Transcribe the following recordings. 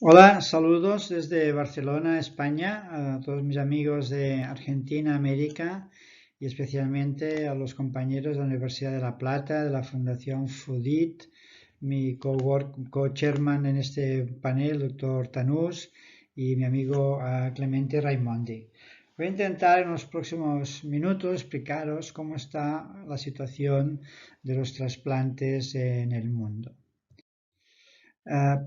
Hola, saludos desde Barcelona, España, a todos mis amigos de Argentina, América y especialmente a los compañeros de la Universidad de La Plata, de la Fundación FUDIT, mi co-chairman en este panel, doctor Tanús, y mi amigo Clemente Raimondi. Voy a intentar en los próximos minutos explicaros cómo está la situación de los trasplantes en el mundo.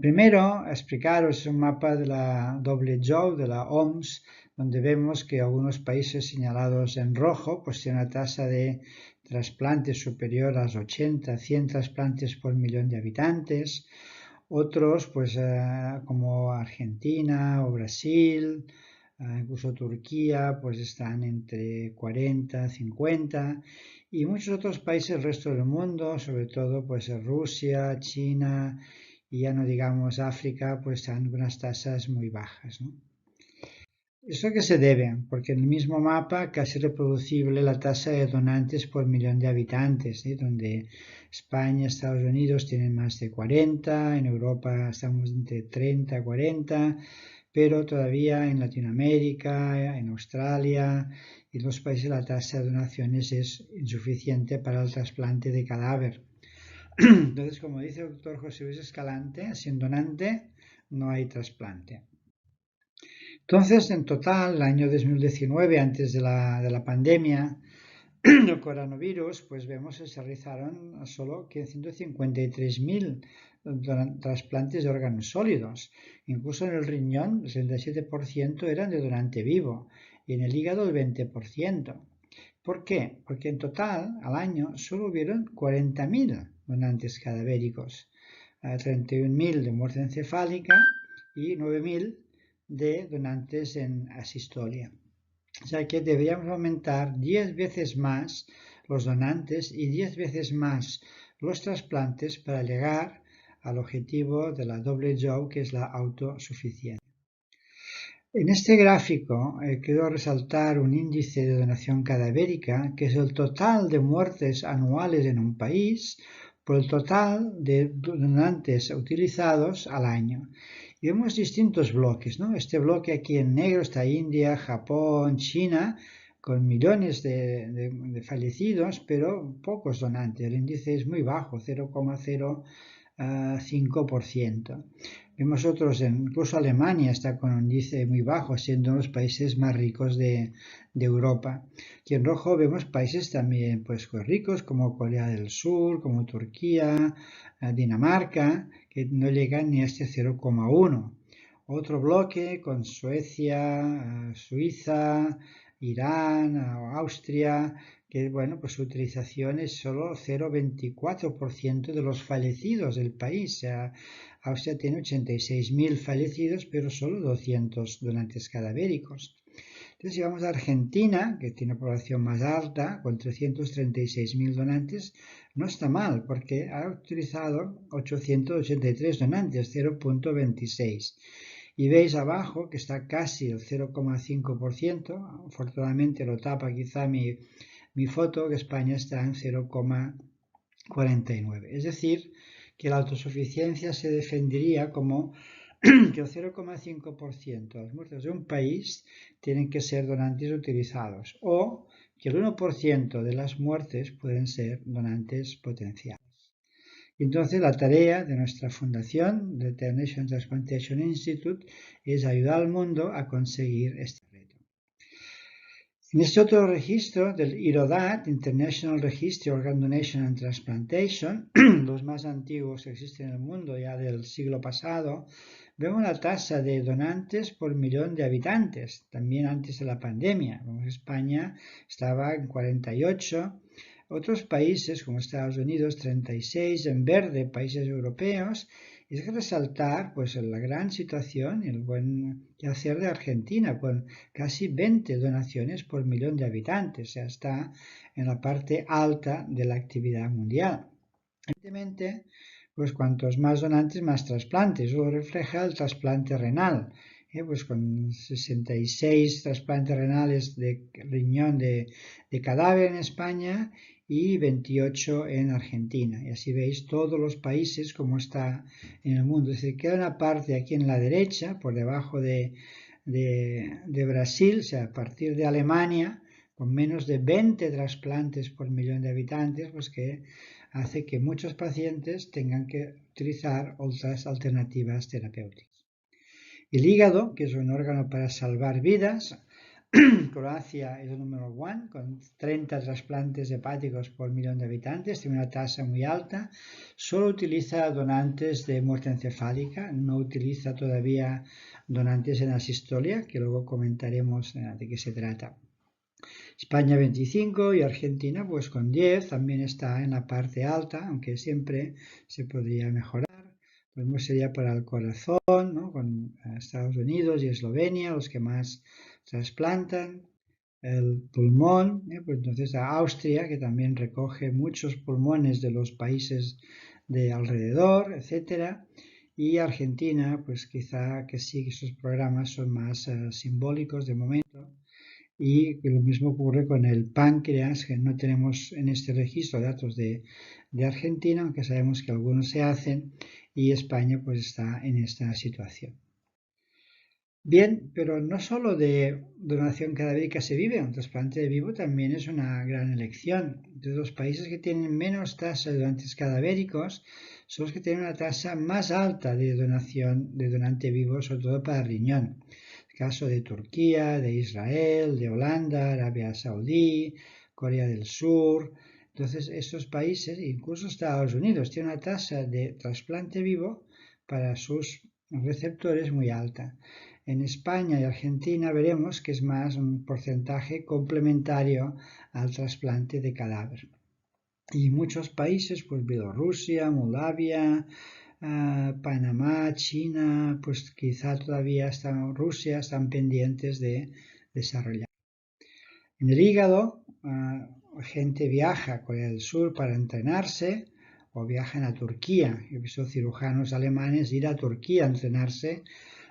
Primero, explicaros un mapa de la WHO, de la OMS, donde vemos que algunos países señalados en rojo pues tienen una tasa de trasplantes superior a los 80, 100 trasplantes por millón de habitantes. Otros, pues como Argentina o Brasil, incluso Turquía, pues están entre 40, 50 y muchos otros países del resto del mundo, sobre todo pues Rusia, China y ya no digamos África, pues están con unas tasas muy bajas, ¿no? ¿Eso a qué se debe? Porque en el mismo mapa casi reproducible la tasa de donantes por millón de habitantes, ¿sí? Donde España, Estados Unidos tienen más de 40, en Europa estamos entre 30 y 40, pero todavía en Latinoamérica, en Australia y en los países la tasa de donaciones es insuficiente para el trasplante de cadáver. Entonces, como dice el doctor José Luis Escalante, sin donante no hay trasplante. Entonces, en total, el año 2019, antes de la pandemia del coronavirus, pues vemos que se realizaron solo 153.000 trasplantes de órganos sólidos. Incluso en el riñón, el 67% eran de donante vivo y en el hígado el 20%. ¿Por qué? Porque en total, al año, solo hubieron 40.000 donantes cadavéricos, 31.000 de muerte encefálica y 9.000 de donantes en asistolia. O sea que deberíamos aumentar 10 veces más los donantes y 10 veces más los trasplantes para llegar al objetivo de la WHO, que es la autosuficiencia. En este gráfico quiero resaltar un índice de donación cadavérica, que es el total de muertes anuales en un país por el total de donantes utilizados al año. Y vemos distintos bloques, ¿no? Este bloque aquí en negro está India, Japón, China, con millones de fallecidos, pero pocos donantes. El índice es muy bajo, 0,05%. Vemos otros, incluso Alemania está con un índice muy bajo, siendo uno de los países más ricos de Europa. Y en rojo vemos países también pues ricos como Corea del Sur, como Turquía, Dinamarca, que no llegan ni a este 0,1. Otro bloque con Suecia, Suiza, Irán, Austria, que bueno, pues su utilización es solo 0,24% de los fallecidos del país. O sea, Austria tiene 86.000 fallecidos, pero solo 200 donantes cadavéricos. Entonces, si vamos a Argentina, que tiene población más alta, con 336.000 donantes, no está mal, porque ha utilizado 883 donantes, 0,26. Y veis abajo que está casi el 0,5%, afortunadamente lo tapa quizá mi foto, que España está en 0,49. Es decir, que la autosuficiencia se defendería como que el 0,5% de las muertes de un país tienen que ser donantes utilizados o que el 1% de las muertes pueden ser donantes potenciales. Entonces, la tarea de nuestra fundación, The International Transplantation Institute, es ayudar al mundo a conseguir este reto. En este otro registro del IRODAT, International Registry Organ Donation and Transplantation, los más antiguos que existen en el mundo ya del siglo pasado, vemos la tasa de donantes por millón de habitantes, también antes de la pandemia. España estaba en 48, otros países como Estados Unidos 36, en verde países europeos. Y es que resaltar pues la gran situación y el buen hacer de Argentina con casi 20 donaciones por millón de habitantes, o sea, está en la parte alta de la actividad mundial. Evidentemente, pues cuantos más donantes, más trasplantes. Eso lo refleja el trasplante renal. Pues con 66 trasplantes renales de riñón de cadáver en España y 28 en Argentina. Y así veis todos los países como está en el mundo. Es decir, queda una parte aquí en la derecha, por debajo de Brasil, o sea, a partir de Alemania, con menos de 20 trasplantes por millón de habitantes, pues que hace que muchos pacientes tengan que utilizar otras alternativas terapéuticas. El hígado, que es un órgano para salvar vidas, Croacia es el número 1, con 30 trasplantes hepáticos por millón de habitantes, tiene una tasa muy alta, solo utiliza donantes de muerte encefálica, no utiliza todavía donantes en asistolia, que luego comentaremos de qué se trata. España 25 y Argentina pues con 10 también está en la parte alta, aunque siempre se podría mejorar. Lo mismo sería para el corazón, ¿no? Con Estados Unidos y Eslovenia, los que más trasplantan. El pulmón, pues entonces a Austria, que también recoge muchos pulmones de los países de alrededor, etcétera. Y Argentina, pues quizá que sí, que esos programas son más simbólicos de momento. Y lo mismo ocurre con el páncreas, que no tenemos en este registro datos de Argentina, aunque sabemos que algunos se hacen, y España pues está en esta situación. Bien, pero no solo de donación cadavérica se vive, un trasplante de vivo también es una gran elección. De los países que tienen menos tasa de donantes cadavéricos son los que tienen una tasa más alta de donación de donante vivo, sobre todo para riñón. El caso de Turquía, de Israel, de Holanda, Arabia Saudí, Corea del Sur. Entonces, estos países, incluso Estados Unidos, tienen una tasa de trasplante vivo para sus receptores muy alta. En España y Argentina veremos que es más un porcentaje complementario al trasplante de cadáver. Y muchos países, pues Bielorrusia, Moldavia, Panamá, China, pues quizá todavía Rusia, están pendientes de desarrollar. En el hígado, gente viaja a Corea del Sur para entrenarse o viajan a Turquía. He visto cirujanos alemanes ir a Turquía a entrenarse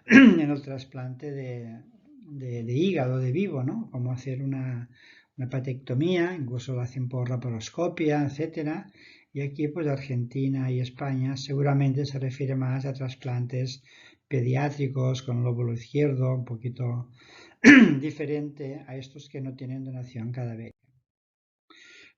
en el trasplante de hígado de vivo, ¿no? Como hacer una hepatectomía, incluso lo hacen por laparoscopia, etcétera. Y aquí, pues Argentina y España seguramente se refiere más a trasplantes pediátricos con lóbulo izquierdo, un poquito diferente a estos que no tienen donación cadavérica.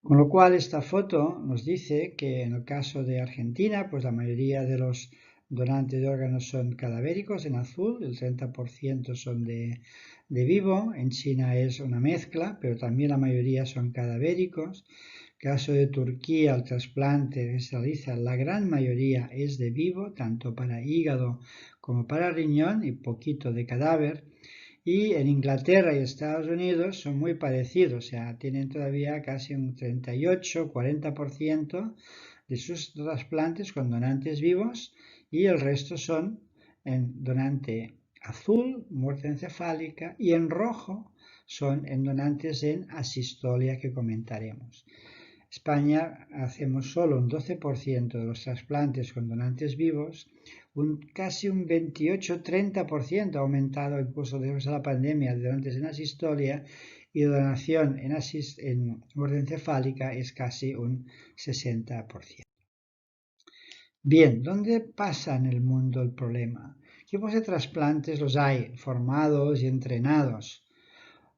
Con lo cual, esta foto nos dice que en el caso de Argentina, pues la mayoría de los donantes de órganos son cadavéricos en azul, el 30% son de vivo, en China es una mezcla, pero también la mayoría son cadavéricos. En el caso de Turquía, el trasplante que se realiza, la gran mayoría es de vivo, tanto para hígado como para riñón y poquito de cadáver. Y en Inglaterra y Estados Unidos son muy parecidos, o sea, tienen todavía casi un 38-40% de sus trasplantes con donantes vivos y el resto son en donante azul, muerte encefálica, y en rojo son en donantes en asistolia que comentaremos. España hacemos solo un 12% de los trasplantes con donantes vivos, casi un 28-30% ha aumentado incluso después de la pandemia de donantes en asistolia, y donación en muerte encefálica es casi un 60%. Bien, ¿dónde pasa en el mundo el problema? ¿Qué tipos de trasplantes los hay formados y entrenados?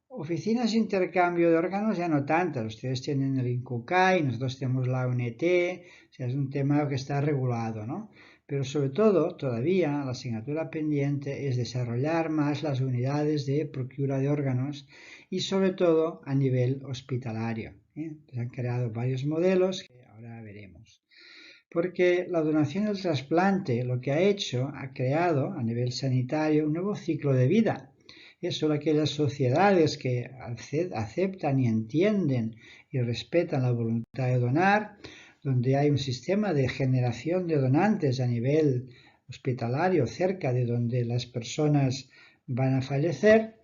Oficinas de intercambio de órganos ya no tantas, ustedes tienen el INCUCAI, nosotros tenemos la UNT, o sea, es un tema que está regulado, ¿no? Pero sobre todo, todavía la asignatura pendiente es desarrollar más las unidades de procura de órganos y sobre todo a nivel hospitalario. Se han creado varios modelos que ahora veremos. Porque la donación y el trasplante lo que ha creado a nivel sanitario un nuevo ciclo de vida. Es solo aquellas sociedades que aceptan y entienden y respetan la voluntad de donar, donde hay un sistema de generación de donantes a nivel hospitalario cerca de donde las personas van a fallecer,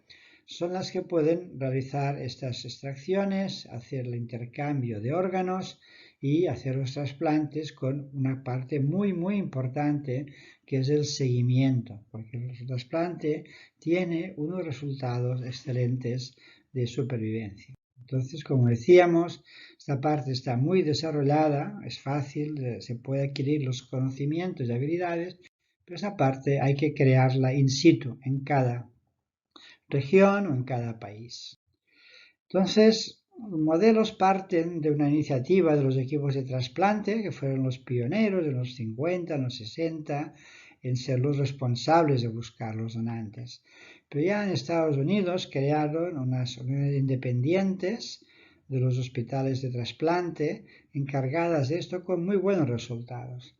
son las que pueden realizar estas extracciones, hacer el intercambio de órganos y hacer los trasplantes con una parte muy importante que es el seguimiento, porque el trasplante tiene unos resultados excelentes de supervivencia. Entonces, como decíamos, esta parte está muy desarrollada, es fácil, se puede adquirir los conocimientos y habilidades, pero esa parte hay que crearla in situ en cada región o en cada país. Entonces, los modelos parten de una iniciativa de los equipos de trasplante, que fueron los pioneros en los 50, en los 60, en ser los responsables de buscar los donantes. Pero ya en Estados Unidos crearon unas unidades independientes de los hospitales de trasplante encargadas de esto con muy buenos resultados.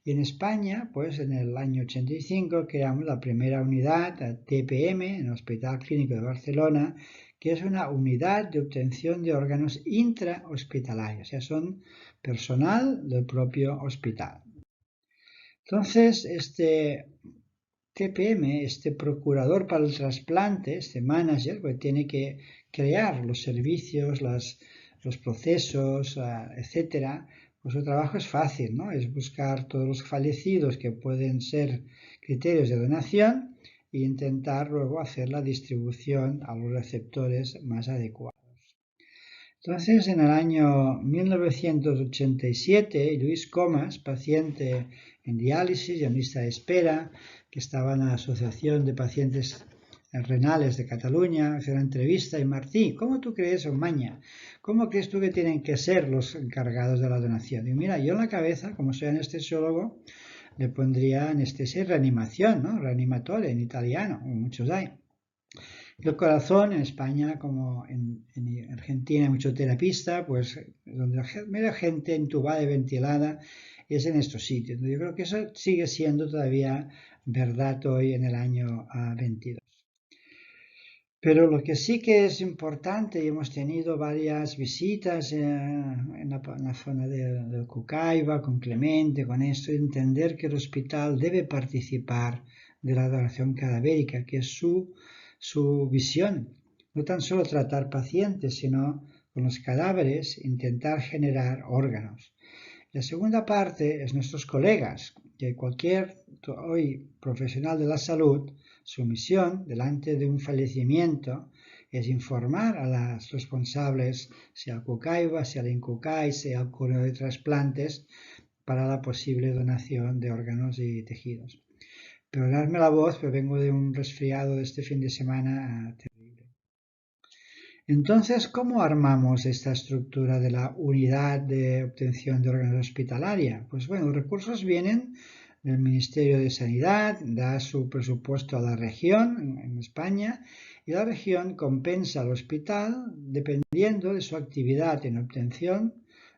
Y en España, pues en el año 85 creamos la primera unidad, TPM, en el Hospital Clínico de Barcelona, que es una unidad de obtención de órganos intrahospitalarios, o sea, son personal del propio hospital. Entonces, este TPM, este procurador para el trasplante, este manager, pues tiene que crear los servicios, los procesos, etcétera. Pues su trabajo es fácil, ¿no? Es buscar todos los fallecidos que pueden ser criterios de donación e intentar luego hacer la distribución a los receptores más adecuados. Entonces, en el año 1987, Luis Comas, paciente en diálisis y en lista de espera, que estaba en la Asociación de Pacientes Renales de Cataluña, hace una entrevista y Martí, ¿cómo tú crees, Maña? ¿Cómo crees tú que tienen que ser los encargados de la donación? Y mira, yo en la cabeza, como soy anestesiólogo, le pondría anestesia y reanimación, ¿no? Reanimatore en italiano, muchos hay. El corazón en España, como en Argentina, mucho terapista, pues donde la gente entubada y ventilada es en estos sitios. Yo creo que eso sigue siendo todavía verdad hoy en el año 22. Pero lo que sí que es importante, y hemos tenido varias visitas en la zona del Cucaiba, con Clemente, con esto, entender que el hospital debe participar de la donación cadavérica, que es su visión. No tan solo tratar pacientes, sino con los cadáveres intentar generar órganos. La segunda parte es nuestros colegas, que cualquier hoy profesional de la salud, su misión delante de un fallecimiento es informar a los responsables, sea el Cucaiba, sea el INCUCAI, sea el curo de trasplantes, para la posible donación de órganos y tejidos. Perdonadme la voz, pero vengo de un resfriado de este fin de semana terrible. Entonces, ¿cómo armamos esta estructura de la unidad de obtención de órganos hospitalaria? Pues bueno, los recursos vienen del Ministerio de Sanidad, da su presupuesto a la región en España y la región compensa al hospital dependiendo de su actividad en obtención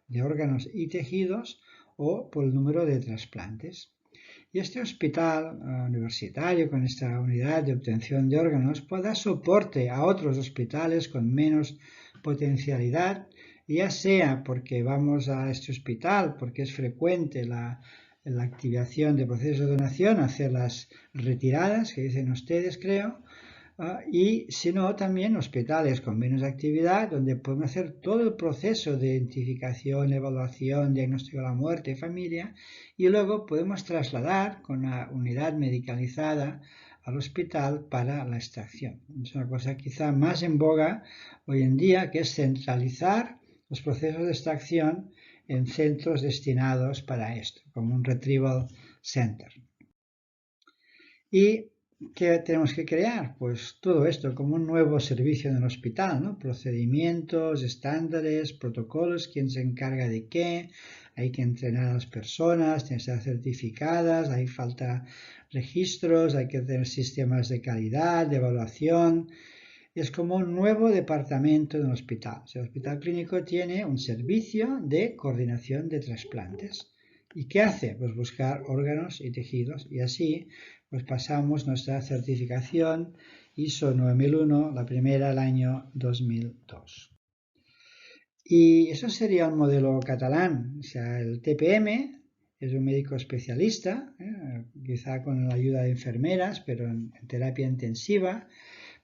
de órganos y tejidos o por el número de trasplantes. Y este hospital universitario con esta unidad de obtención de órganos puede dar soporte a otros hospitales con menos potencialidad, ya sea porque vamos a este hospital, porque es frecuente la activación de procesos de donación, hacer las retiradas que dicen ustedes, creo, y sino también hospitales con menos actividad donde podemos hacer todo el proceso de identificación, evaluación, diagnóstico de la muerte y familia y luego podemos trasladar con la unidad medicalizada al hospital para la extracción. Es una cosa quizá más en boga hoy en día, que es centralizar los procesos de extracción en centros destinados para esto, como un retrieval center. Y ¿qué tenemos que crear? Pues todo esto como un nuevo servicio en el hospital, ¿no? Procedimientos, estándares, protocolos, quién se encarga de qué, hay que entrenar a las personas, tienen que estar certificadas, hay falta registros, hay que tener sistemas de calidad, de evaluación. Es como un nuevo departamento en el hospital. El hospital clínico tiene un servicio de coordinación de trasplantes. ¿Y qué hace? Pues buscar órganos y tejidos y así pues pasamos nuestra certificación ISO 9001, la primera el año 2002. Y eso sería un modelo catalán, o sea, el TPM es un médico especialista, quizá con la ayuda de enfermeras, pero en terapia intensiva.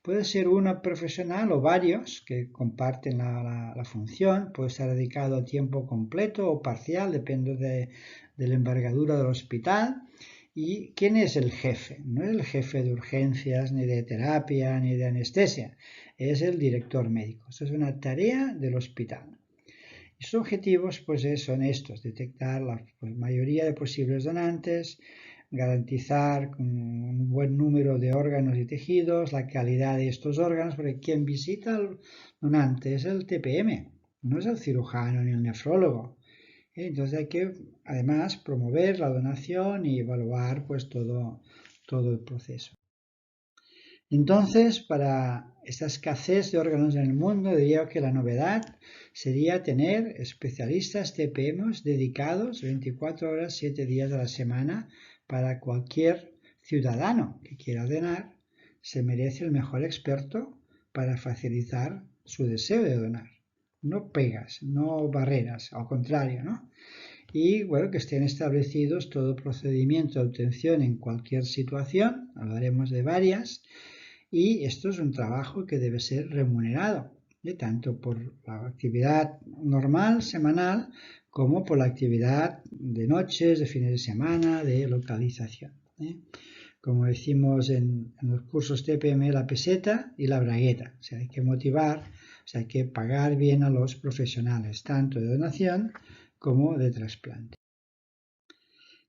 Puede ser uno profesional o varios que comparten la función, puede estar dedicado a tiempo completo o parcial, depende de la envergadura del hospital. ¿Y quién es el jefe? No es el jefe de urgencias, ni de terapia, ni de anestesia. Es el director médico. Esto es una tarea del hospital. Y sus objetivos pues, son estos: detectar la mayoría de posibles donantes, garantizar un buen número de órganos y tejidos, la calidad de estos órganos, porque quien visita al donante es el TPM, no es el cirujano ni el nefrólogo. Entonces hay que además promover la donación y evaluar pues todo el proceso. Entonces, para esta escasez de órganos en el mundo, diría que la novedad sería tener especialistas TPM dedicados 24 horas, 7 días a la semana para cualquier ciudadano que quiera donar. Se merece el mejor experto para facilitar su deseo de donar. No pegas, no barreras, al contrario, ¿no? Y bueno, que estén establecidos todo el procedimiento de obtención en cualquier situación, hablaremos de varias, y esto es un trabajo que debe ser remunerado, tanto por la actividad normal, semanal, como por la actividad de noches, de fines de semana, de localización. Como decimos en los cursos TPM, la peseta y la bragueta. O sea, hay que motivar, o sea, hay que pagar bien a los profesionales, tanto de donación como de trasplante.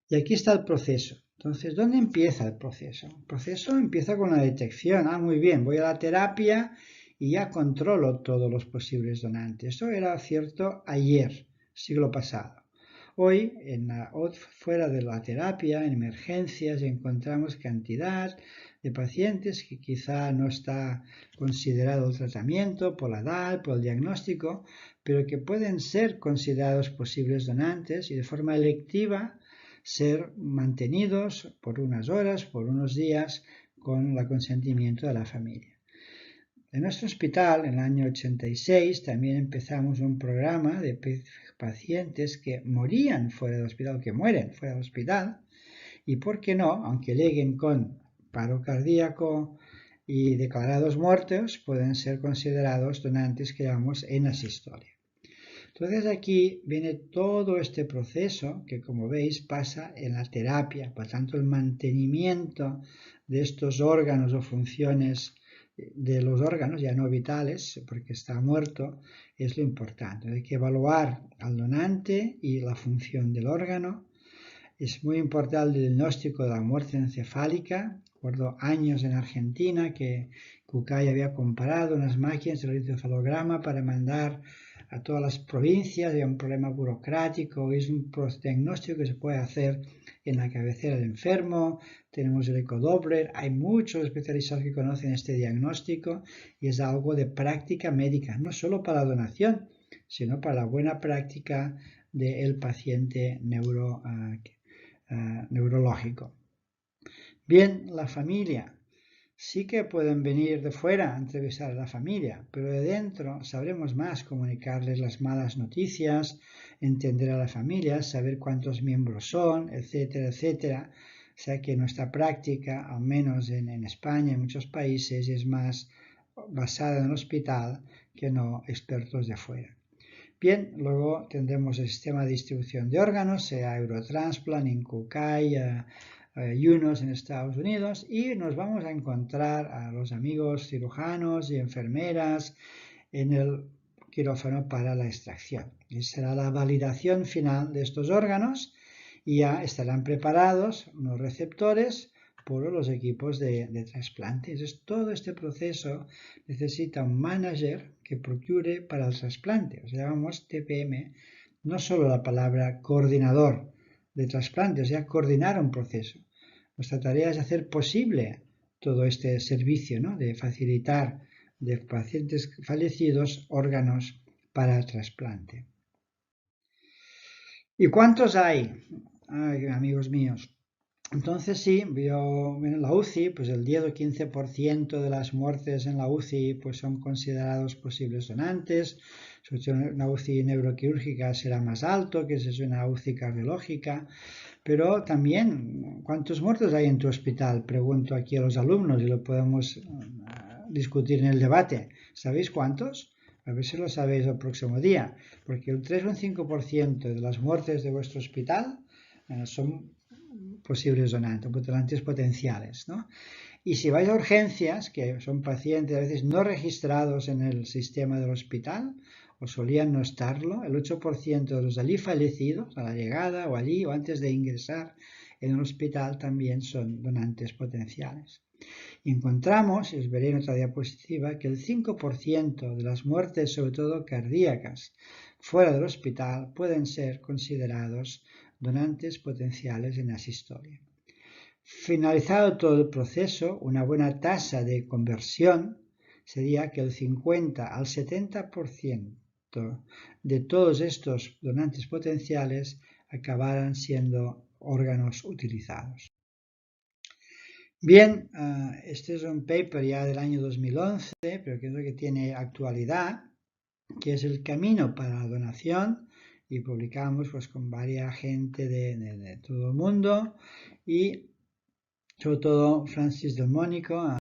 Y aquí está el proceso. Entonces, ¿dónde empieza el proceso? El proceso empieza con la detección. Muy bien, voy a la terapia y ya controlo todos los posibles donantes. Eso era cierto ayer, siglo pasado. Hoy, fuera de la terapia, en emergencias, encontramos cantidad de pacientes que quizá no está considerado el tratamiento por la edad, por el diagnóstico, pero que pueden ser considerados posibles donantes y de forma electiva ser mantenidos por unas horas, por unos días, con el consentimiento de la familia. En nuestro hospital, en el año 86, también empezamos un programa de pacientes que morían fuera del hospital, que mueren fuera del hospital, y por qué no, aunque lleguen con paro cardíaco y declarados muertos, pueden ser considerados donantes que llamamos en asistolia. Entonces aquí viene todo este proceso que, como veis, pasa en la terapia. Por tanto, el mantenimiento de estos órganos o funciones de los órganos ya no vitales, porque está muerto, es lo importante. Hay que evaluar al donante y la función del órgano. Es muy importante el diagnóstico de la muerte encefálica. Recuerdo años en Argentina que Kukai había comparado unas máquinas de electroencefalograma para mandar a todas las provincias. Había un problema burocrático. Es un diagnóstico que se puede hacer en la cabecera del enfermo. Tenemos el ecodoppler. Hay muchos especialistas que conocen este diagnóstico y es algo de práctica médica, no solo para la donación, sino para la buena práctica del paciente neurológico. Bien, la familia. Sí que pueden venir de fuera a entrevistar a la familia, pero de dentro sabremos más, comunicarles las malas noticias, entender a la familia, saber cuántos miembros son, etcétera, etcétera. O sea que nuestra práctica, al menos en España y en muchos países, es más basada en el hospital que no expertos de fuera. Bien, luego tendremos el sistema de distribución de órganos, sea Eurotransplant, Incucay, UNOS en Estados Unidos, y nos vamos a encontrar a los amigos cirujanos y enfermeras en el quirófano para la extracción. Y será la validación final de estos órganos y ya estarán preparados los receptores por los equipos de trasplante. Entonces, todo este proceso necesita un manager que procure para el trasplante. O sea, llamamos TPM, no solo la palabra coordinador de trasplante, o sea, coordinar un proceso. Nuestra tarea es hacer posible todo este servicio, ¿no?, de facilitar de pacientes fallecidos órganos para el trasplante. ¿Y cuántos hay? Ay, amigos míos. Entonces sí, en la UCI, pues el 10 o 15% de las muertes en la UCI pues son considerados posibles donantes. Sobre todo una UCI neuroquirúrgica será más alto, que es una UCI cardiológica. Pero también, ¿cuántos muertos hay en tu hospital? Pregunto aquí a los alumnos y lo podemos discutir en el debate. ¿Sabéis cuántos? A ver si lo sabéis el próximo día. Porque un 3 o un 5% de las muertes de vuestro hospital son posibles donantes potenciales, ¿no? Y si vais a urgencias, que son pacientes a veces no registrados en el sistema del hospital, o solían no estarlo, el 8% de los allí fallecidos, a la llegada o allí o antes de ingresar en un hospital, también son donantes potenciales. Y encontramos, y os veré en otra diapositiva, que el 5% de las muertes, sobre todo cardíacas, fuera del hospital, pueden ser considerados donantes potenciales en asistolia. Finalizado todo el proceso, una buena tasa de conversión sería que el 50 al 70% de todos estos donantes potenciales acabaran siendo órganos utilizados. Bien, este es un paper ya del año 2011, pero creo que tiene actualidad, que es el camino para la donación, y publicamos pues con varias gente de todo el mundo, y sobre todo Francis Del Mónico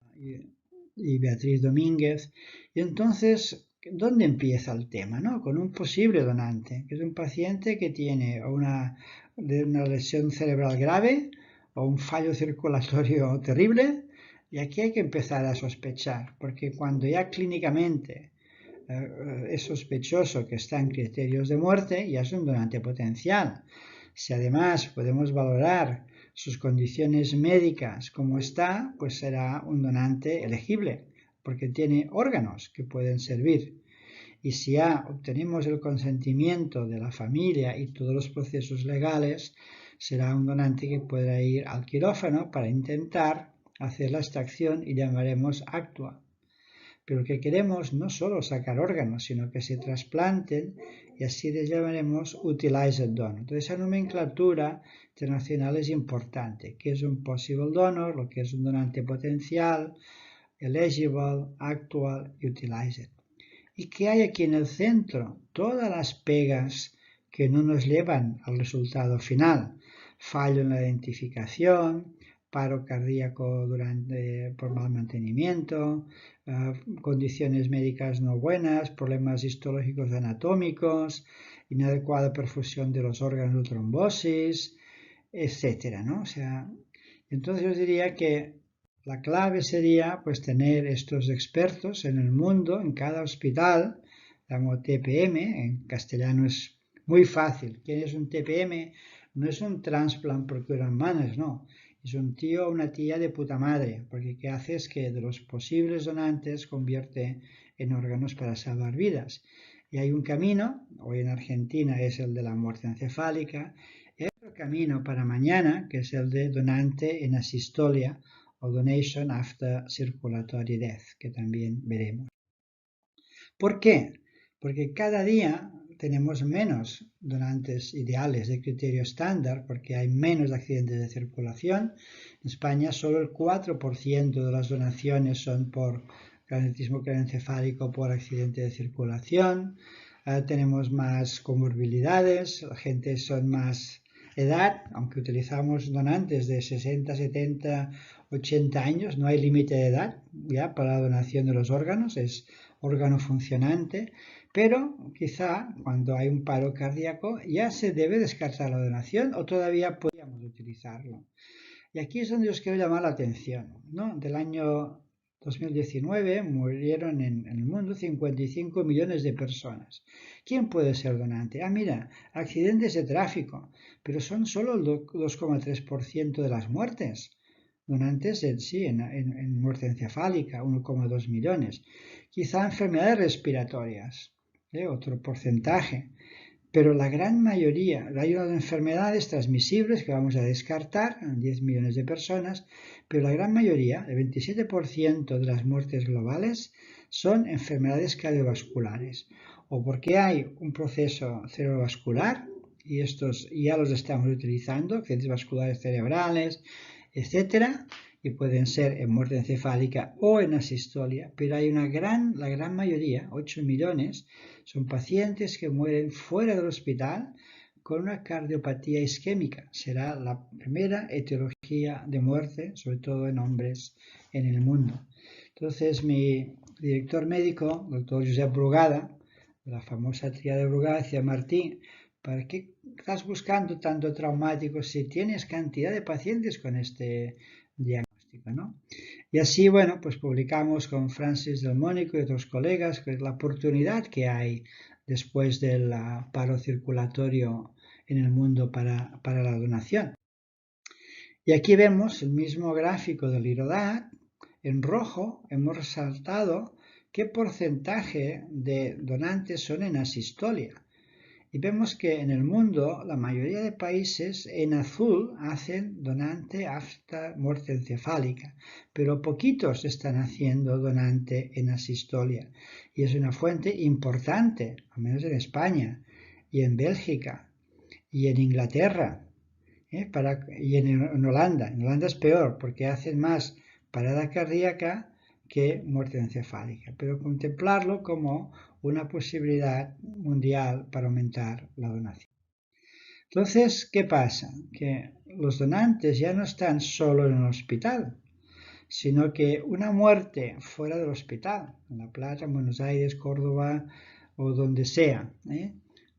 y Beatriz Domínguez. Y entonces, ¿dónde empieza el tema? ¿No? Con un posible donante, que es un paciente que tiene una lesión cerebral grave o un fallo circulatorio terrible, y aquí hay que empezar a sospechar, porque cuando ya clínicamente es sospechoso que está en criterios de muerte, ya es un donante potencial. Si además podemos valorar sus condiciones médicas como está, pues será un donante elegible, porque tiene órganos que pueden servir. Y si ya obtenemos el consentimiento de la familia y todos los procesos legales, será un donante que podrá ir al quirófano para intentar hacer la extracción y llamaremos actua. Pero lo que queremos no solo sacar órganos, sino que se trasplanten, y así les llamaremos utilized donor. Entonces esa nomenclatura internacional es importante, que es un possible donor, lo que es un donante potencial, eligible, actual y utilized. ¿Y qué hay aquí en el centro? Todas las pegas que no nos llevan al resultado final. Fallo en la identificación, paro cardíaco por mal mantenimiento, condiciones médicas no buenas, problemas histológicos anatómicos, inadecuada perfusión de los órganos de trombosis, etcétera, ¿no? O sea, entonces yo diría que la clave sería pues tener estos expertos en el mundo, en cada hospital, llamo TPM, en castellano es muy fácil. ¿Quién es un TPM? No es un transplant por curar manos, no. Es un tío o una tía de puta madre, porque ¿qué hace? Es que de los posibles donantes convierte en órganos para salvar vidas. Y hay un camino, hoy en Argentina es el de la muerte encefálica, y hay otro camino para mañana, que es el de donante en asistolia, o donation after circulatory death, que también veremos. ¿Por qué? Porque cada día tenemos menos donantes ideales de criterio estándar, porque hay menos accidentes de circulación. En España solo el 4% de las donaciones son por cateterismo craneoencefálico por accidente de circulación. Tenemos más comorbilidades, la gente son más edad, aunque utilizamos donantes de 60, 70, 80 años, no hay límite de edad ya para la donación de los órganos, es órgano funcionante, pero quizá cuando hay un paro cardíaco ya se debe descartar la donación o todavía podríamos utilizarlo. Y aquí es donde os quiero llamar la atención, ¿no? Del año 2019 murieron en el mundo 55 millones de personas. ¿Quién puede ser donante? Mira, accidentes de tráfico, pero son solo el 2,3% de las muertes. Donantes en muerte encefálica, 1,2 millones. Quizá enfermedades respiratorias, otro porcentaje. Pero la gran mayoría, hay unas enfermedades transmisibles que vamos a descartar, 10 millones de personas, pero la gran mayoría, el 27% de las muertes globales, son enfermedades cardiovasculares, o porque hay un proceso cerebrovascular, y estos ya los estamos utilizando, accidentes vasculares cerebrales, etcétera, y pueden ser en muerte encefálica o en asistolia, pero hay la gran mayoría, 8 millones, son pacientes que mueren fuera del hospital con una cardiopatía isquémica. Será la primera etiología de muerte, sobre todo en hombres en el mundo. Entonces mi director médico, doctor Josep Brugada, de la famosa tríada de Brugada, decía: Martí, ¿para qué estás buscando tanto traumático si tienes cantidad de pacientes con este diagnóstico, ¿no? Y así, bueno, pues publicamos con Francis Del Mónico y otros colegas que es la oportunidad que hay después del paro circulatorio en el mundo para la donación. Y aquí vemos el mismo gráfico del IRODAT. En rojo hemos resaltado qué porcentaje de donantes son en asistolia. Y vemos que en el mundo la mayoría de países en azul hacen donante hasta muerte encefálica, pero poquitos están haciendo donante en asistolia. Y es una fuente importante, al menos en España y en Bélgica y en Inglaterra. Y en Holanda. En Holanda es peor porque hacen más parada cardíaca que muerte encefálica, pero contemplarlo como una posibilidad mundial para aumentar la donación. Entonces, ¿qué pasa? Que los donantes ya no están solo en el hospital, sino que una muerte fuera del hospital, en La Plata, en Buenos Aires, Córdoba o donde sea,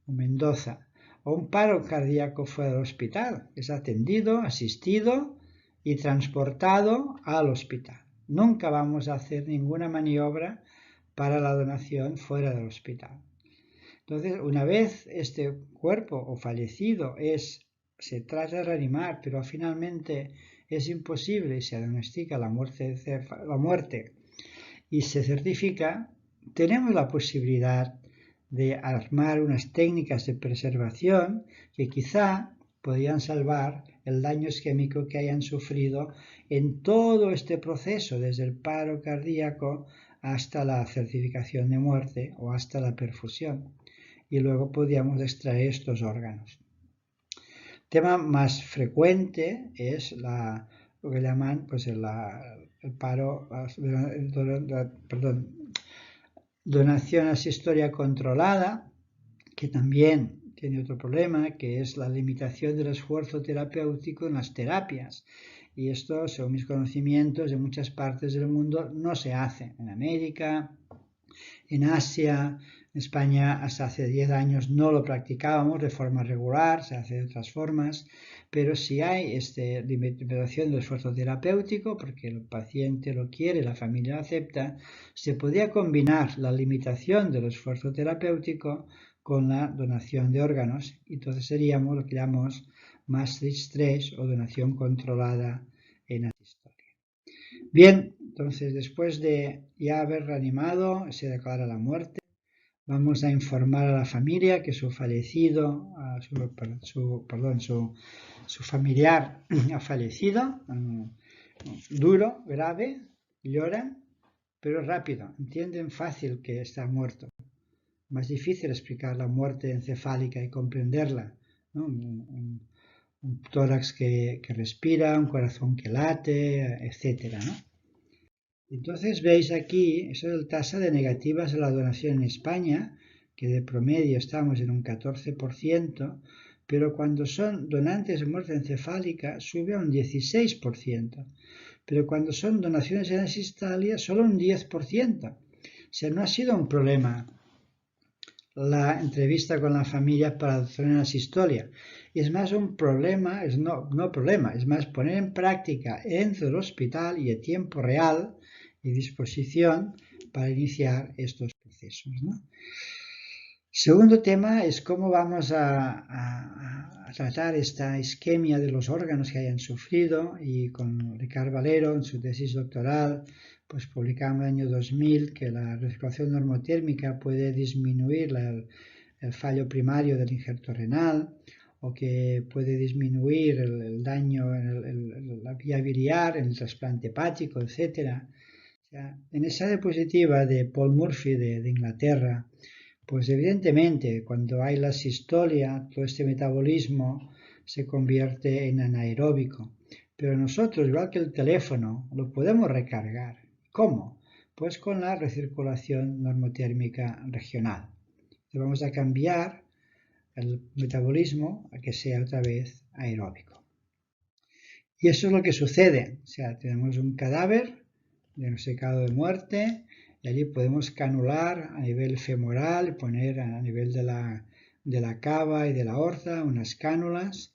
o Mendoza, o un paro cardíaco fuera del hospital, es atendido, asistido y transportado al hospital. Nunca vamos a hacer ninguna maniobra para la donación fuera del hospital. Entonces, una vez este cuerpo o fallecido se trata de reanimar, pero finalmente es imposible y se diagnostica la muerte y se certifica, tenemos la posibilidad de armar unas técnicas de preservación que quizá podrían salvar el daño isquémico que hayan sufrido en todo este proceso, desde el paro cardíaco hasta la certificación de muerte o hasta la perfusión. Y luego podríamos extraer estos órganos. El tema más frecuente es lo que llaman pues, el paro, donación asistolia controlada, que también tiene otro problema, que es la limitación del esfuerzo terapéutico en las terapias. Y esto, según mis conocimientos, en muchas partes del mundo no se hace. En América, en Asia, en España hasta hace 10 años no lo practicábamos de forma regular, se hace de otras formas, pero si hay limitación del esfuerzo terapéutico, porque el paciente lo quiere, la familia lo acepta, se podría combinar la limitación del esfuerzo terapéutico con la donación de órganos, y entonces seríamos lo que llamamos Maastricht 3 o donación controlada en asistolia. Bien, entonces después de ya haber reanimado, se declara la muerte. Vamos a informar a la familia que su fallecido, su familiar ha fallecido, duro, grave, lloran, pero rápido, entienden fácil que está muerto. Más difícil explicar la muerte encefálica y comprenderla, ¿no? Un tórax que respira, un corazón que late, etcétera, ¿no? Entonces veis aquí, eso es la tasa de negativas a la donación en España, que de promedio estamos en un 14%, pero cuando son donantes de muerte encefálica sube a un 16%, pero cuando son donaciones en asistolia solo un 10%. O sea, no ha sido un problema la entrevista con la familia para donación en asistolia. Y es más un problema, es más poner en práctica dentro del hospital y a tiempo real y disposición para iniciar estos procesos, ¿no? Segundo tema es cómo vamos a tratar esta isquemia de los órganos que hayan sufrido, y con Ricard Valero en su tesis doctoral pues publicamos en el año 2000 que la recirculación normotérmica puede disminuir el fallo primario del injerto renal, o que puede disminuir el daño en la vía biliar, en el trasplante hepático, etc. O sea, en esa diapositiva de Paul Murphy de Inglaterra, pues evidentemente cuando hay la sistolia, todo este metabolismo se convierte en anaeróbico. Pero nosotros, igual que el teléfono, lo podemos recargar. ¿Cómo? Pues con la recirculación normotérmica regional. Entonces vamos a cambiar el metabolismo a que sea otra vez aeróbico. Y eso es lo que sucede. O sea, tenemos un cadáver diagnosticado de muerte, y allí podemos canular a nivel femoral, poner a nivel de de la cava y de la aorta, unas cánulas.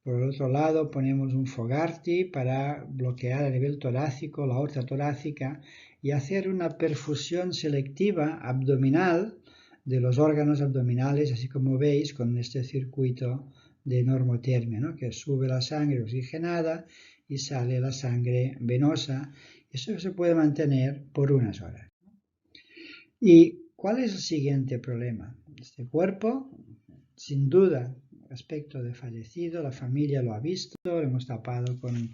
Por el otro lado ponemos un Fogarty para bloquear a nivel torácico la aorta torácica y hacer una perfusión selectiva abdominal de los órganos abdominales, así como veis con este circuito de normotermia, ¿no? Que sube la sangre oxigenada y sale la sangre venosa. Eso se puede mantener por unas horas. ¿Y cuál es el siguiente problema? Este cuerpo, sin duda, aspecto de fallecido, la familia lo ha visto, lo hemos tapado con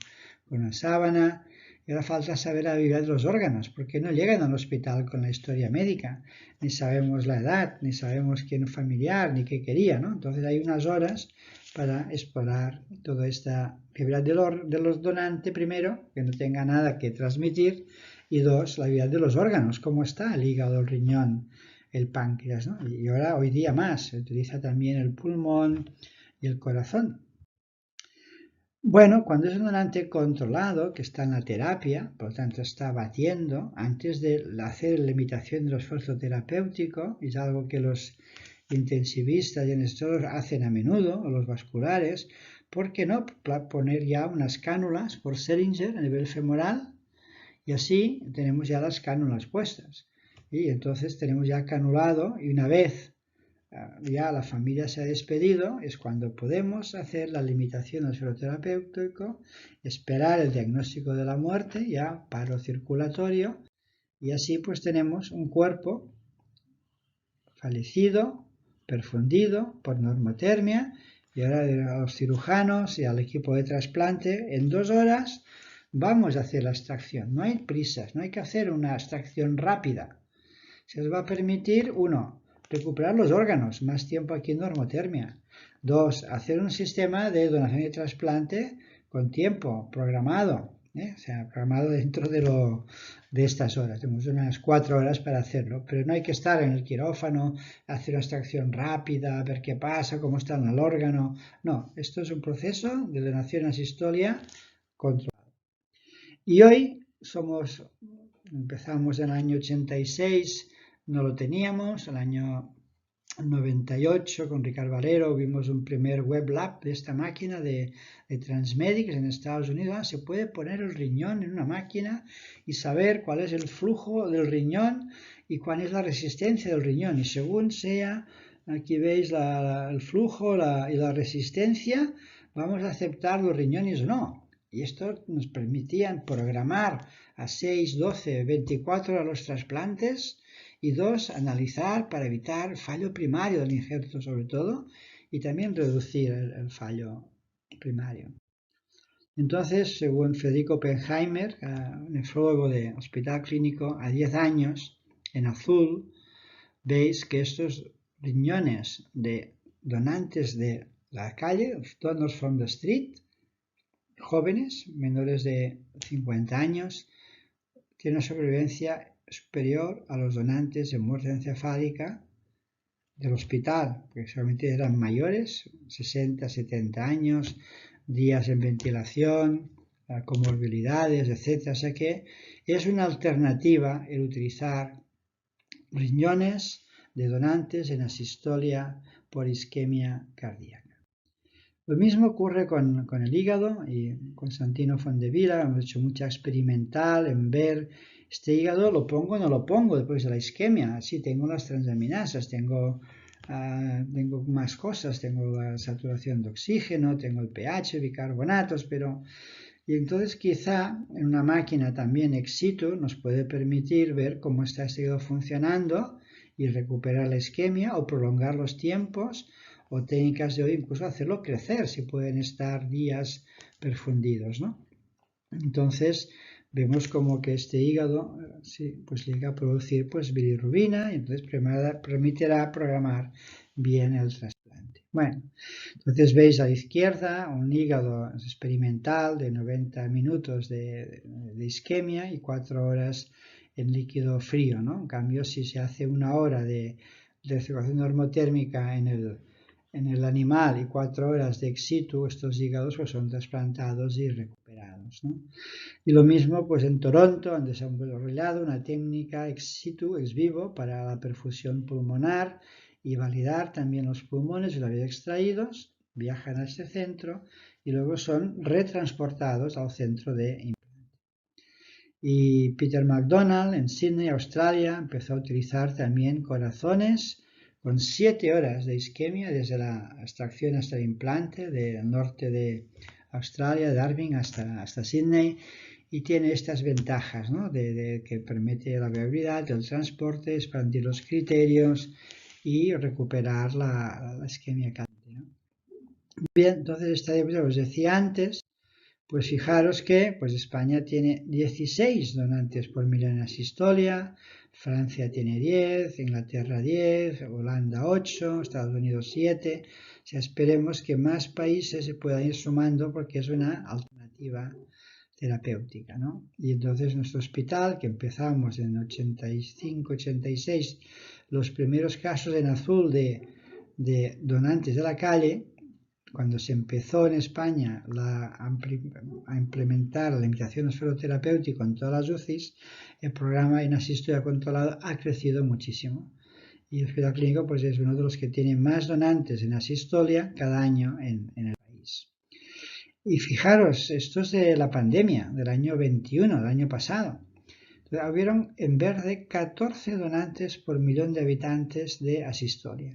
una sábana, y ahora falta saber la vitalidad de los órganos, porque no llegan al hospital con la historia médica, ni sabemos la edad, ni sabemos quién familiar, ni qué quería, ¿no? Entonces hay unas horas para explorar toda esta vitalidad de los donantes, primero, que no tenga nada que transmitir, y dos, la vitalidad de los órganos, cómo está el hígado, el riñón, el páncreas, ¿no? Y ahora, hoy día más, se utiliza también el pulmón y el corazón. Bueno, cuando es un donante controlado, que está en la terapia, por lo tanto está batiendo, antes de hacer la limitación del esfuerzo terapéutico, es algo que los intensivistas y anestesiólogos hacen a menudo, o los vasculares, ¿por qué no poner ya unas cánulas por Seringer a nivel femoral? Y así tenemos ya las cánulas puestas. Y entonces tenemos ya canulado, y una vez ya la familia se ha despedido, es cuando podemos hacer la limitación del suelo terapéutico, esperar el diagnóstico de la muerte, ya paro circulatorio, y así pues tenemos un cuerpo fallecido, perfundido por normotermia, y ahora a los cirujanos y al equipo de trasplante, en 2 horas vamos a hacer la extracción. No hay prisas, no hay que hacer una extracción rápida. Se os va a permitir, 1, recuperar los órganos, más tiempo aquí en normotermia. 2, hacer un sistema de donación y trasplante con tiempo programado, o sea, programado dentro de estas horas. Tenemos unas 4 horas para hacerlo, pero no hay que estar en el quirófano, hacer una extracción rápida, ver qué pasa, cómo está en el órgano. No, esto es un proceso de donación asistolia controlado. Y hoy empezamos en el año 86, no lo teníamos, el año 98 con Ricard Valero vimos un primer web lab de esta máquina de Transmedics en Estados Unidos. Se puede poner el riñón en una máquina y saber cuál es el flujo del riñón y cuál es la resistencia del riñón, y según sea, aquí veis el flujo y la resistencia, vamos a aceptar los riñones o no. Y esto nos permitía programar a 6, 12, 24 horas los trasplantes, y 2, analizar para evitar fallo primario del injerto sobre todo, y también reducir el fallo primario. Entonces, según Federico Oppenheimer, nefrólogo de Hospital Clínico, a 10 años, en azul, veis que estos riñones de donantes de la calle, donors from the street, jóvenes, menores de 50 años, tienen una sobrevivencia superior a los donantes de muerte encefálica del hospital, porque solamente eran mayores, 60, 70 años, días en ventilación, comorbilidades, etc. O sea que es una alternativa el utilizar riñones de donantes en asistolia por isquemia cardíaca. Lo mismo ocurre con el hígado, y Constantino Fondevila hemos hecho mucha experimental en ver este hígado, lo pongo o no lo pongo después de la isquemia. Sí, tengo las transaminasas, tengo más cosas, tengo la saturación de oxígeno, tengo el pH, bicarbonatos, y entonces quizá en una máquina también ex situ nos puede permitir ver cómo está este hígado funcionando y recuperar la isquemia o prolongar los tiempos, o técnicas de hoy incluso hacerlo crecer si pueden estar días perfundidos, ¿no? Entonces vemos como que este hígado pues llega a producir pues bilirrubina, y entonces permitirá programar bien el trasplante. Bueno, entonces veis a la izquierda un hígado experimental de 90 minutos de isquemia y 4 horas en líquido frío, ¿no? En cambio, si se hace 1 hora de circulación normotérmica en el animal y 4 horas de ex situ, estos hígados pues son trasplantados y recuperados, ¿no? Y lo mismo pues en Toronto han desarrollado una técnica ex situ, ex vivo, para la perfusión pulmonar, y validar también los pulmones una vez extraídos, viajan a este centro y luego son retransportados al centro de implante. Y Peter MacDonald en Sydney, Australia, empezó a utilizar también corazones con 7 horas de isquemia desde la extracción hasta el implante del norte de Australia, Darwin hasta Sydney, y tiene estas ventajas, ¿no? de que permite la viabilidad del transporte, expandir los criterios y recuperar la isquemia caliente, ¿no? Bien, entonces esta diapositiva os decía antes, pues fijaros que pues España tiene 16 donantes por millón en asistolia, Francia tiene 10, Inglaterra 10, Holanda 8, Estados Unidos 7. O sea, esperemos que más países se puedan ir sumando porque es una alternativa terapéutica, ¿no? Y entonces nuestro hospital, que empezamos en 85-86, los primeros casos en azul de donantes de la calle, cuando se empezó en España a implementar la limitación esferoterapéutica en todas las UCIs, el programa en asistolia controlada ha crecido muchísimo. Y el hospital clínico pues, es uno de los que tiene más donantes en asistolia cada año en el país. Y fijaros, esto es de la pandemia, del año 21, del año pasado. Entonces, hubieron en verde 14 donantes por millón de habitantes de asistolia.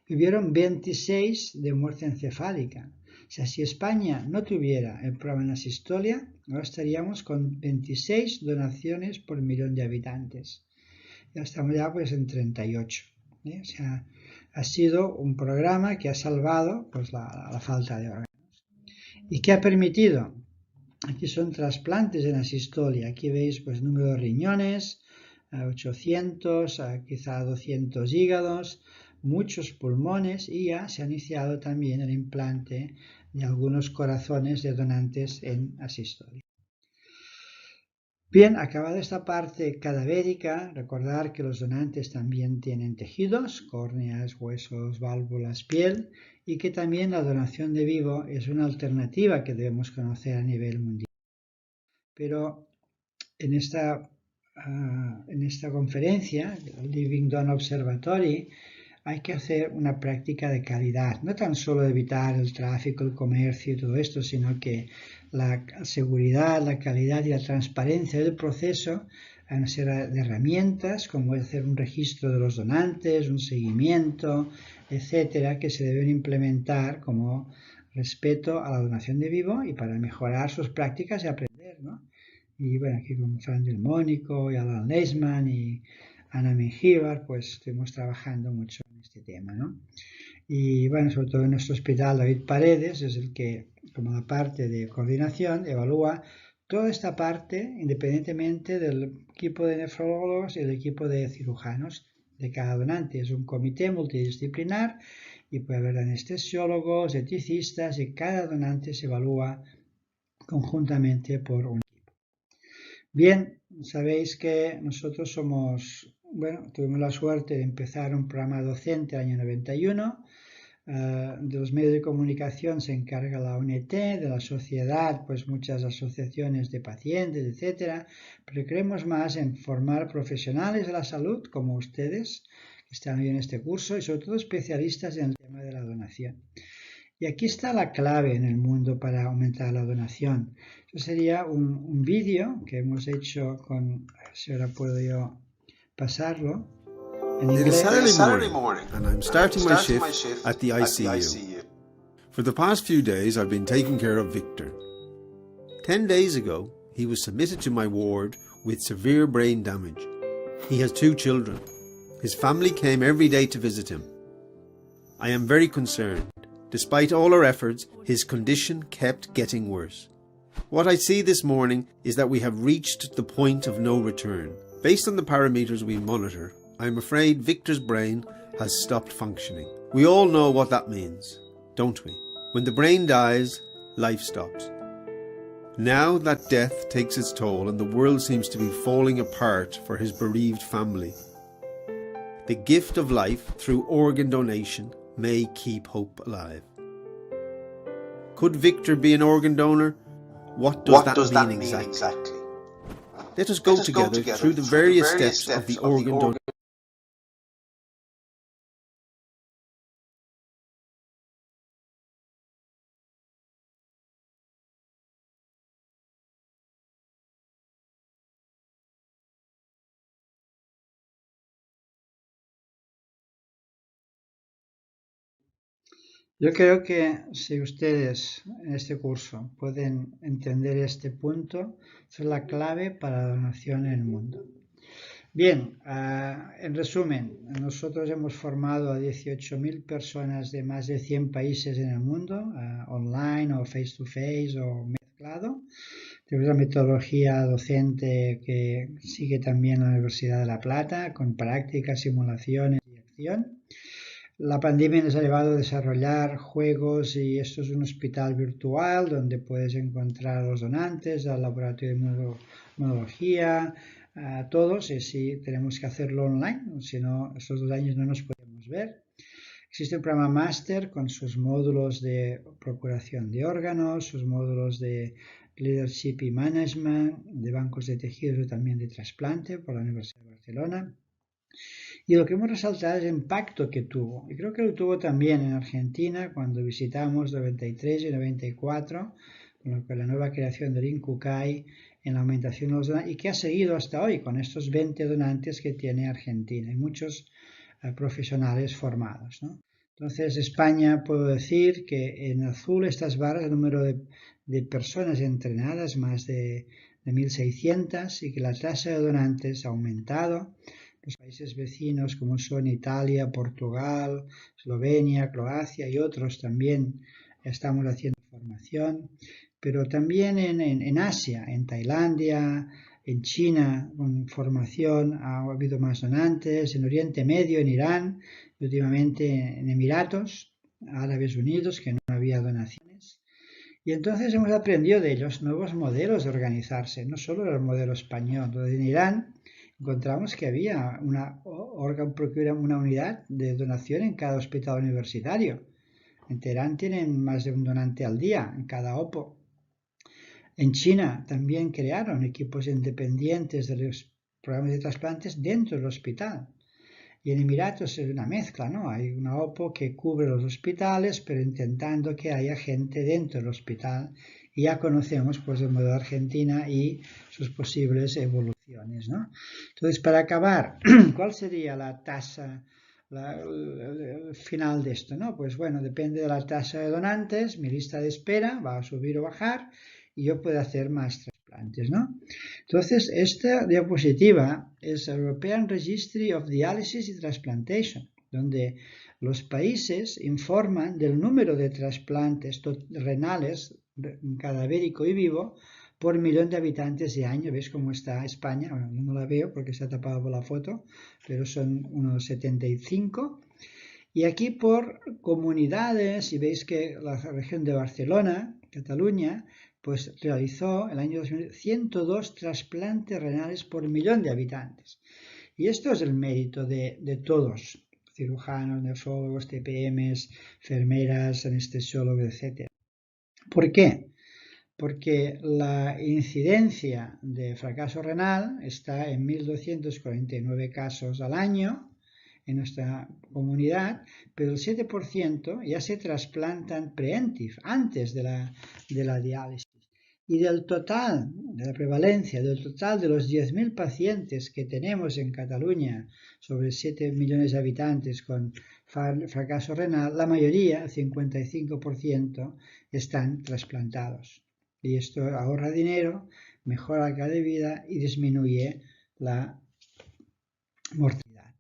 Hubieron 26 de muerte encefálica. O sea, si España no tuviera el programa en asistolia, ahora estaríamos con 26 donaciones por millón de habitantes. Ya estamos ya pues en 38. O sea, ha sido un programa que ha salvado pues, la falta de órganos. ¿Y qué ha permitido? Aquí son trasplantes en asistolia. Aquí veis pues número de riñones, 800, quizá 200 hígados, muchos pulmones, y ya se ha iniciado también el implante de algunos corazones de donantes en asistolia. Bien, acabada esta parte cadavérica, recordar que los donantes también tienen tejidos, córneas, huesos, válvulas, piel, y que también la donación de vivo es una alternativa que debemos conocer a nivel mundial. Pero en esta conferencia, el Living Donor Observatory, hay que hacer una práctica de calidad, no tan solo evitar el tráfico, el comercio y todo esto, sino que la seguridad, la calidad y la transparencia del proceso hay una serie de herramientas, como hacer un registro de los donantes, un seguimiento, etcétera, que se deben implementar como respeto a la donación de vivo y para mejorar sus prácticas y aprender, ¿no? Y bueno, aquí con Fran del Mónico y Alan Leisman y Ana Mengíbar, pues estuvimos trabajando mucho en este tema, ¿no? Y bueno, sobre todo en nuestro hospital, David Paredes es el que, como la parte de coordinación, evalúa toda esta parte independientemente del equipo de nefrólogos y el equipo de cirujanos de cada donante. Es un comité multidisciplinar y puede haber anestesiólogos, eticistas, y cada donante se evalúa conjuntamente por un equipo. Bien, sabéis que nosotros tuvimos la suerte de empezar un programa docente el año 91. De los medios de comunicación se encarga la UNT, de la sociedad, pues muchas asociaciones de pacientes, etcétera, pero creemos más en formar profesionales de la salud, como ustedes, que están hoy en este curso, y sobre todo especialistas en el tema de la donación. Y aquí está la clave en el mundo para aumentar la donación. Eso sería un vídeo que hemos hecho con, a ver si ahora puedo yo pasarlo. It is Saturday morning, and I'm starting my shift at the ICU. For the past few days, I've been taking care of Victor. 10 days ago, he was submitted to my ward with severe brain damage. He has 2 children. His family came every day to visit him. I am very concerned. Despite all our efforts, his condition kept getting worse. What I see this morning is that we have reached the point of no return. Based on the parameters we monitor, I'm afraid Victor's brain has stopped functioning. We all know what that means, don't we? When the brain dies, life stops. Now that death takes its toll and the world seems to be falling apart for his bereaved family, the gift of life through organ donation may keep hope alive. Could Victor be an organ donor? What does that mean exactly? Let us go together through the various steps of the organ donation. Yo creo que si ustedes en este curso pueden entender este punto, es la clave para la donación en el mundo. Bien, en resumen, nosotros hemos formado a 18.000 personas de más de 100 países en el mundo, online o face to face o mezclado. Tenemos la metodología docente que sigue también la Universidad de La Plata, con prácticas, simulaciones y acción. La pandemia nos ha llevado a desarrollar juegos y esto es un hospital virtual donde puedes encontrar a los donantes, al laboratorio de inmunología, a todos, y sí tenemos que hacerlo online, si no, estos 2 años no nos podemos ver. Existe un programa máster con sus módulos de procuración de órganos, sus módulos de leadership y management, de bancos de tejidos y también de trasplante por la Universidad de Barcelona. Y lo que hemos resaltado es el impacto que tuvo. Y creo que lo tuvo también en Argentina cuando visitamos 93 y 94, con la nueva creación del INCUCAI en la aumentación de los donantes, y que ha seguido hasta hoy con estos 20 donantes que tiene Argentina y muchos profesionales formados, ¿no? Entonces, España, puedo decir que en azul estas barras, el número de personas entrenadas, más de 1.600, y que la tasa de donantes ha aumentado. Los países vecinos como son Italia, Portugal, Eslovenia, Croacia y otros también estamos haciendo formación, pero también en Asia, en Tailandia, en China, con formación ha habido más donantes, en Oriente Medio, en Irán, y últimamente en Emiratos Árabes Unidos, que no había donaciones. Y entonces hemos aprendido de ellos nuevos modelos de organizarse, no solo el modelo español. En Irán encontramos que había una unidad de donación en cada hospital universitario. En Teherán tienen más de un donante al día en cada OPO. En China también crearon equipos independientes de los programas de trasplantes dentro del hospital. Y en Emiratos es una mezcla, ¿no? Hay una OPO que cubre los hospitales, pero intentando que haya gente dentro del hospital. Y ya conocemos pues el modelo de Argentina y sus posibles evoluciones, ¿no? Entonces, para acabar, ¿cuál sería la tasa, el final de esto, ¿no? Pues bueno, depende de la tasa de donantes, mi lista de espera va a subir o bajar y yo puedo hacer más trasplantes, ¿no? Entonces, esta diapositiva es European Registry of Dialysis y Transplantation, donde los países informan del número de trasplantes renales, cadavérico y vivo, por millón de habitantes de año. ¿Veis cómo está España? Bueno, yo no la veo porque está tapada por la foto, pero son unos 75. Y aquí por comunidades, y veis que la región de Barcelona, Cataluña, pues realizó el año 2000 102 trasplantes renales por millón de habitantes. Y esto es el mérito de todos, cirujanos, nefrólogos, TPMs, enfermeras, anestesiólogos, etc. ¿Por qué? Porque la incidencia de fracaso renal está en 1.249 casos al año en nuestra comunidad, pero el 7% ya se trasplantan preemptive, antes de la diálisis. Y del total, de la prevalencia, del total de los 10.000 pacientes que tenemos en Cataluña, sobre 7 millones de habitantes con fracaso renal, la mayoría, el 55%, están trasplantados. Y esto ahorra dinero, mejora la calidad de vida y disminuye la mortalidad.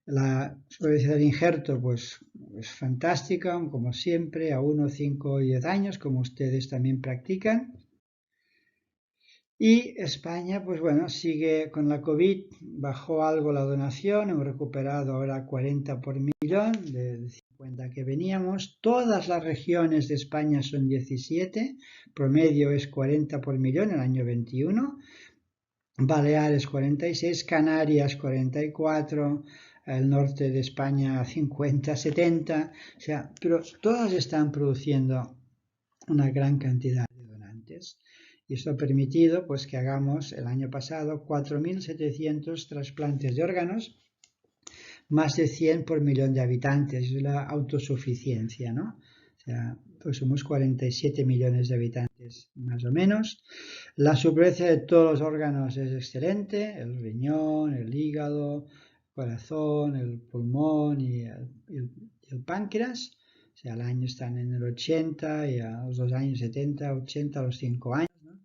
La supervivencia del injerto pues es fantástica, como siempre, a 1, 5 y 10 años, como ustedes también practican. Y España, pues bueno, sigue con la COVID, bajó algo la donación, hemos recuperado ahora 40 por millón, de 50 que veníamos. Todas las regiones de España son 17, promedio es 40 por millón el año 21. Baleares 46, Canarias 44, el norte de España 50, 70, o sea, pero todas están produciendo una gran cantidad de donantes. Y esto ha permitido pues, que hagamos el año pasado 4.700 trasplantes de órganos, más de 100 por millón de habitantes, es la autosuficiencia, ¿no? O sea, pues somos 47 millones de habitantes más o menos. La supervivencia de todos los órganos es excelente, el riñón, el hígado, el corazón, el pulmón y el páncreas. sea, al año están en el 80 y a los 2 años 70, 80, a los 5 años, ¿no?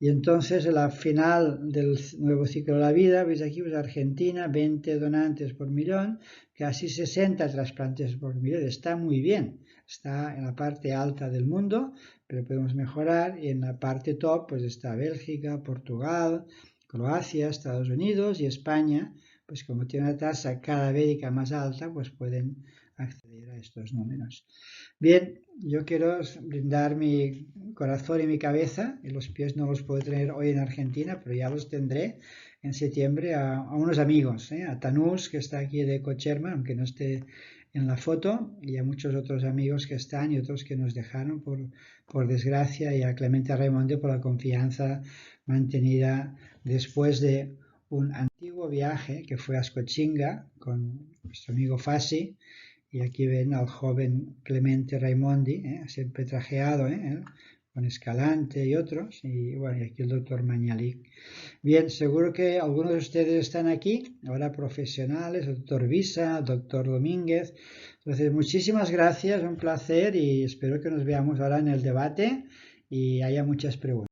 Y entonces la final del nuevo ciclo de la vida, veis aquí, pues Argentina, 20 donantes por millón, casi 60 trasplantes por millón, está muy bien, está en la parte alta del mundo, pero podemos mejorar, y en la parte top pues está Bélgica, Portugal, Croacia, Estados Unidos y España, pues como tiene una tasa cadavérica más alta, pues pueden acceder a estos números. Bien, yo quiero brindar mi corazón y mi cabeza, y los pies no los puedo tener hoy en Argentina, pero ya los tendré en septiembre a unos amigos, a Tanús, que está aquí de Cocherma, aunque no esté en la foto, y a muchos otros amigos que están y otros que nos dejaron por desgracia, y a Clemente Raimondi por la confianza mantenida después de un antiguo viaje que fue a Scochinga con nuestro amigo Fassi. Y aquí ven al joven Clemente Raimondi, siempre trajeado, con Escalante y otros, y bueno, y aquí el doctor Mañalic. Bien, seguro que algunos de ustedes están aquí, ahora profesionales, el doctor Visa, el doctor Domínguez. Entonces, muchísimas gracias, un placer, y espero que nos veamos ahora en el debate y haya muchas preguntas.